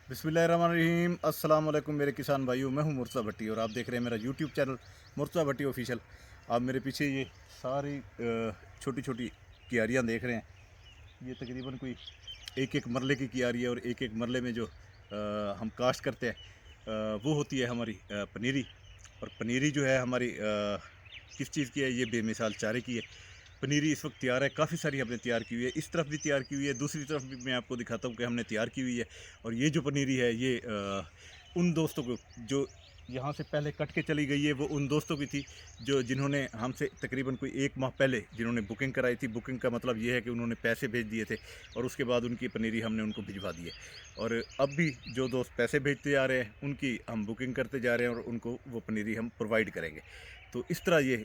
बिस्मिल्लाहिर्रहमानिर्रहीम। अस्सलाम वालेकुम मेरे किसान भाइयों, मैं हूं मुर्तज़ा भट्टी और आप देख रहे हैं मेरा यूट्यूब चैनल मुर्तज़ा भट्टी ऑफिशियल। आप मेरे पीछे ये सारी छोटी छोटी क्यारियाँ देख रहे हैं। ये तकरीबन कोई एक एक मरले की क्यारी है और एक एक मरले में जो हम काश्त करते हैं वो होती है हमारी पनीरी। और पनीरी जो है हमारी किस चीज़ की है, ये बेमिसाल चारे की है। पनीरी इस वक्त तैयार है, काफ़ी सारी हमने तैयार की हुई है, इस तरफ भी तैयार की हुई है, दूसरी तरफ भी मैं आपको दिखाता हूँ कि हमने तैयार की हुई है। और ये जो पनीरी है ये उन दोस्तों को जो यहाँ से पहले कट के चली गई है, वो उन दोस्तों की थी जो जिन्होंने हमसे तकरीबन कोई 1 माह पहले जिन्होंने बुकिंग कराई थी। बुकिंग का मतलब ये है कि उन्होंने पैसे भेज दिए थे और उसके बाद उनकी पनीरी हमने उनको भिजवा दी है। और अब भी जो दोस्त पैसे भेजते जा रहे हैं उनकी हम बुकिंग करते जा रहे हैं और उनको वो पनीरी हम प्रोवाइड करेंगे। तो इस तरह ये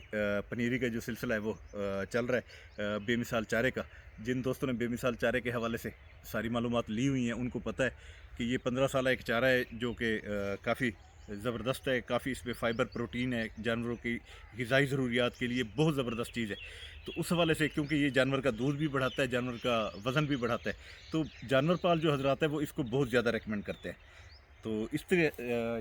पनीरी का जो सिलसिला है वो चल रहा है बेमिसाल चारे का। जिन दोस्तों ने बेमिसाल चारे के हवाले से सारी मालूमात ली हुई हैं उनको पता है कि ये 15 साल एक चारा है जो कि काफ़ी ज़बरदस्त है। काफ़ी इसमें फ़ाइबर प्रोटीन है, जानवरों की ग़िज़ाई ज़रूरियात के लिए बहुत ज़बरदस्त चीज़ है। तो उस हवाले से क्योंकि ये जानवर का दूध भी बढ़ाता है, जानवर का वज़न भी बढ़ाता है, तो जानवर पाल जो हज़रात है वो इसको बहुत ज़्यादा रेकमेंड करते हैं। तो इस तरह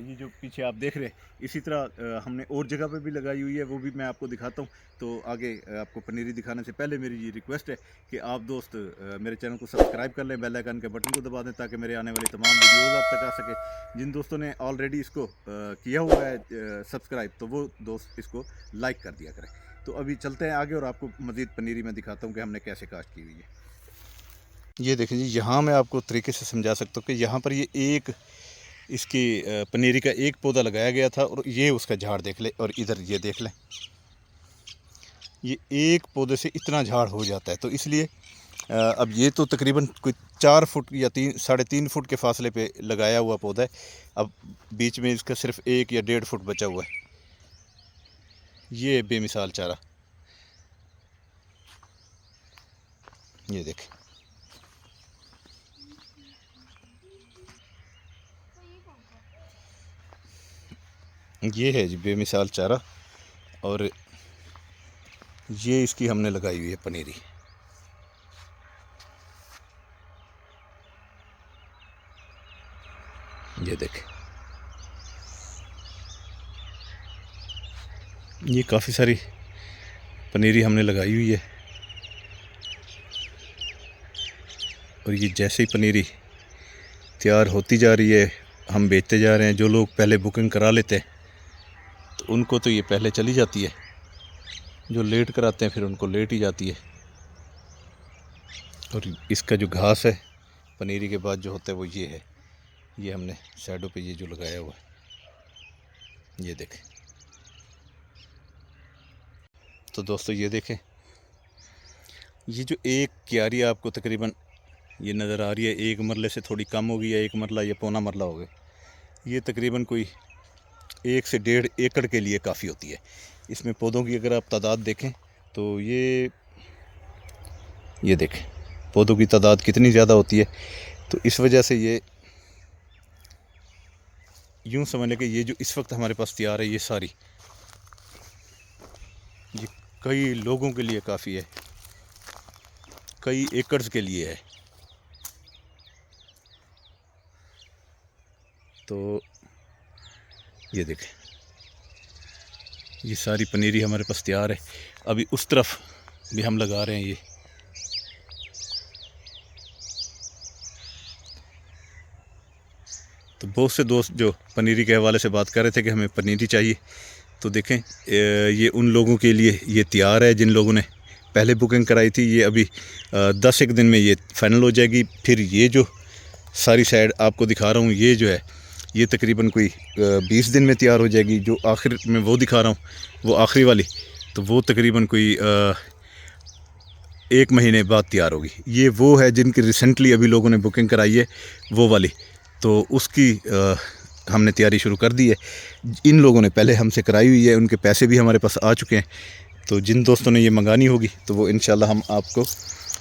ये जो पीछे आप देख रहे हैं, इसी तरह हमने और जगह पे भी लगाई हुई है, वो भी मैं आपको दिखाता हूँ। तो आगे आपको पनीरी दिखाने से पहले मेरी ये रिक्वेस्ट है कि आप दोस्त मेरे चैनल को सब्सक्राइब कर लें, बेल आइकन के बटन को दबा दें ताकि मेरे आने वाली तमाम वीडियोज़ आप तक आ सके। जिन दोस्तों ने ऑलरेडी इसको किया हुआ है सब्सक्राइब, तो वो दोस्त इसको लाइक कर दिया करें। तो अभी चलते हैं आगे और आपको मज़ीद पनीरी में दिखाता हूँ कि हमने कैसे काश्त की हुई है। ये देखें जी, यहाँ मैं आपको तरीके से समझा सकता हूँ कि यहाँ पर ये एक इसकी पनीरी का एक पौधा लगाया गया था और ये उसका झाड़ देख ले, और इधर ये देख लें, ये एक पौधे से इतना झाड़ हो जाता है। तो इसलिए अब ये तो तकरीबन कोई 4 फुट या 3 साढ़े 3 फुट के फासले पे लगाया हुआ पौधा है। अब बीच में इसका सिर्फ 1 या 1.5 फुट बचा हुआ है। ये बेमिसाल चारा, ये देखें, ये है जी बेमिसाल चारा। और ये इसकी हमने लगाई हुई है पनीरी। ये देखें, ये काफ़ी सारी पनीरी हमने लगाई हुई है। और ये जैसे ही पनीरी तैयार होती जा रही है हम बेचते जा रहे हैं। जो लोग पहले बुकिंग करा लेते हैं तो उनको तो ये पहले चली जाती है, जो लेट कराते हैं फिर उनको लेट ही जाती है। और इसका जो घास है पनीरी के बाद जो होता है वो ये है, ये हमने साइडों पे ये जो लगाया हुआ है, ये देखें। तो दोस्तों ये देखें, ये जो एक क्यारी आपको तकरीबन ये नज़र आ रही है, एक मरले से थोड़ी कम होगी या एक मरला या पौना मरला होगा, ये तकरीबन कोई 1 से 1.5 एकड़ के लिए काफ़ी होती है। इसमें पौधों की अगर आप तादाद देखें तो ये देखें पौधों की तादाद कितनी ज़्यादा होती है। तो इस वजह से ये यूँ समझ लें कि ये जो इस वक्त हमारे पास तैयार है, ये सारी ये कई लोगों के लिए काफ़ी है, कई एकड़्स के लिए है। तो ये देखें, ये सारी पनीरी हमारे पास तैयार है। अभी उस तरफ भी हम लगा रहे हैं ये। तो बहुत से दोस्त जो पनीरी के हवाले से बात कर रहे थे कि हमें पनीरी चाहिए, तो देखें ये उन लोगों के लिए ये तैयार है जिन लोगों ने पहले बुकिंग कराई थी। ये अभी 10 एक दिन में ये फाइनल हो जाएगी। फिर ये जो सारी साइड आपको दिखा रहा हूँ, ये जो है ये तकरीबन कोई 20 दिन में तैयार हो जाएगी। जो आखिर में वो दिखा रहा हूँ, वो आखिरी वाली, तो वो तकरीबन कोई 1 महीने बाद तैयार होगी। ये वो है जिनकी रिसेंटली अभी लोगों ने बुकिंग कराई है, वो वाली। तो उसकी हमने तैयारी शुरू कर दी है। इन लोगों ने पहले हमसे कराई हुई है, उनके पैसे भी हमारे पास आ चुके हैं। तो जिन दोस्तों ने ये मंगानी होगी तो वो इंशाल्लाह हम आपको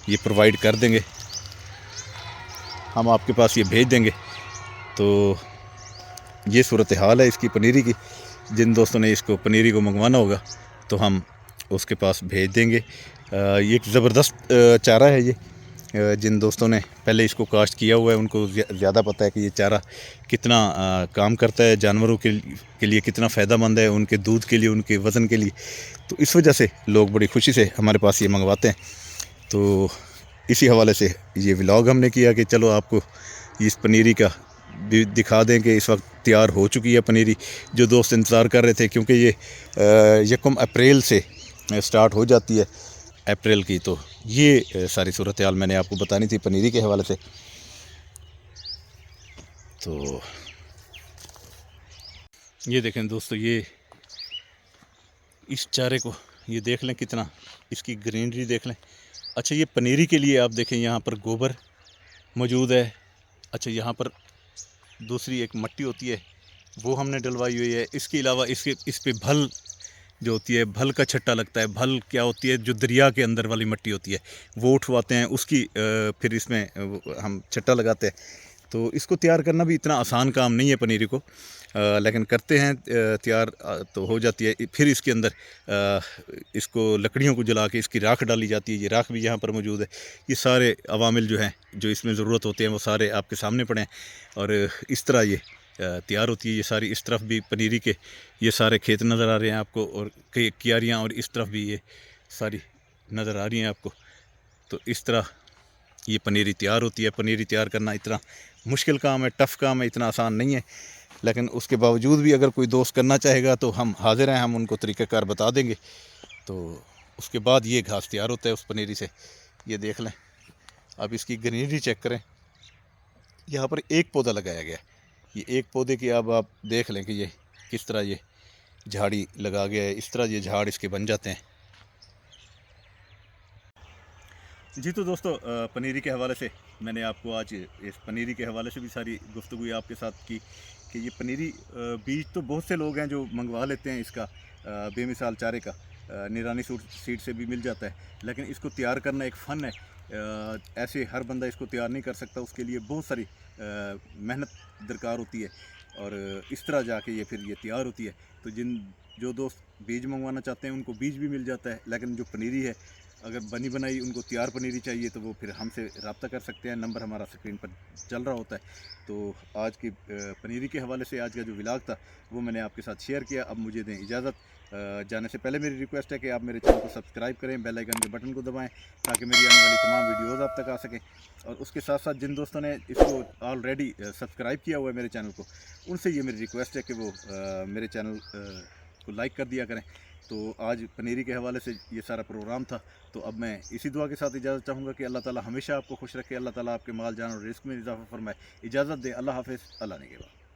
ये प्रोवाइड कर देंगे, हम आपके पास ये भेज देंगे। तो ये सूरत हाल है इसकी पनीरी की। जिन दोस्तों ने इसको पनीरी को मंगवाना होगा तो हम उसके पास भेज देंगे। ये एक ज़बरदस्त चारा है ये। जिन दोस्तों ने पहले इसको काश्त किया हुआ है उनको ज़्यादा पता है कि ये चारा कितना काम करता है, जानवरों के लिए कितना फ़ायदेमंद है, उनके दूध के लिए, उनके वज़न के लिए। तो इस वजह से लोग बड़ी खुशी से हमारे पास ये मंगवाते हैं। तो इसी हवाले से ये व्लॉग हमने किया कि चलो आपको इस पनीरी का भी दिखा दें कि इस वक्त तैयार हो चुकी है पनीरी। जो दोस्त इंतज़ार कर रहे थे, क्योंकि ये 1 अप्रैल से स्टार्ट हो जाती है, अप्रैल की। तो ये सारी सूरत हाल मैंने आपको बतानी थी पनीरी के हवाले से। तो ये देखें दोस्तों, ये इस चारे को ये देख लें, कितना इसकी ग्रीनरी देख लें। अच्छा, ये पनीरी के लिए आप देखें यहाँ पर गोबर मौजूद है। अच्छा, यहाँ पर दूसरी एक मट्टी होती है वो हमने डलवाई हुई है। इसके अलावा इस पे भल जो होती है, भल का छट्टा लगता है। भल क्या होती है, जो दरिया के अंदर वाली मट्टी होती है वो उठवाते हैं, उसकी फिर इसमें हम छट्टा लगाते हैं। तो इसको तैयार करना भी इतना आसान काम नहीं है पनीरी को, लेकिन करते हैं तैयार तो हो जाती है। फिर इसके अंदर इसको लकड़ियों को जला के इसकी राख डाली जाती है। ये राख भी यहाँ पर मौजूद है। ये सारे अवामिल जो हैं जो इसमें ज़रूरत होते हैं वो सारे आपके सामने पड़े हैं, और इस तरह ये तैयार होती है। ये सारी, इस तरफ भी पनीरी के ये सारे खेत नज़र आ रहे हैं आपको, और कई क्यारियाँ, और इस तरफ भी ये सारी नज़र आ रही हैं आपको। तो इस तरह ये पनीरी तैयार होती है। पनीरी तैयार करना इतना मुश्किल काम है, टफ़ काम है, इतना आसान नहीं है। लेकिन उसके बावजूद भी अगर कोई दोस्त करना चाहेगा तो हम हाजिर हैं, हम उनको तरीक़ाकार बता देंगे। तो उसके बाद ये घास तैयार होता है उस पनीरी से। ये देख लें, अब इसकी ग्रीनरी चेक करें। यहाँ पर एक पौधा लगाया गया है। ये एक पौधे की अब आप देख लें कि ये किस तरह ये झाड़ी लगा गया है। इस तरह ये झाड़ इसके बन जाते हैं। जी तो दोस्तों, पनीरी के हवाले से मैंने आपको आज इस पनीरी के हवाले से भी सारी गुफ्तगू आपके साथ की कि ये पनीरी बीज तो बहुत से लोग हैं जो मंगवा लेते हैं इसका, बेमिसाल चारे का निरानी सीड से भी मिल जाता है। लेकिन इसको तैयार करना एक फ़न है। ऐसे हर बंदा इसको तैयार नहीं कर सकता, उसके लिए बहुत सारी मेहनत दरकार होती है, और इस तरह जाके ये फिर ये तैयार होती है। तो जो दोस्त बीज मंगवाना चाहते हैं उनको बीज भी मिल जाता है। लेकिन जो पनीरी है, अगर बनी बनाई उनको तैयार पनीरी चाहिए तो वो फिर हमसे रब्ता कर सकते हैं। नंबर हमारा स्क्रीन पर चल रहा होता है। तो आज की पनीरी के हवाले से आज का जो व्लॉग था वो मैंने आपके साथ शेयर किया। अब मुझे दें इजाज़त। जाने से पहले मेरी रिक्वेस्ट है कि आप मेरे चैनल को सब्सक्राइब करें, बेल आइकन के बटन को दबाएं, ताकि मेरी आने वाली तमाम वीडियोज़ आप तक आ सकें। और उसके साथ साथ जिन दोस्तों ने इसको ऑलरेडी सब्सक्राइब किया हुआ है मेरे चैनल को, उनसे ये मेरी रिक्वेस्ट है कि वो मेरे चैनल को लाइक कर दिया करें। तो आज पनीरी के हवाले से ये सारा प्रोग्राम था। तो अब मैं इसी दुआ के साथ इजाज़त चाहूँगा कि अल्लाह ताला हमेशा आपको खुश रखे, अल्लाह ताला आपके माल जान और रिस्क में इजाफ़ा फरमाए। इजाज़त दें, अल्लाह हाफ़िज़, अल्लाह ने के बाद।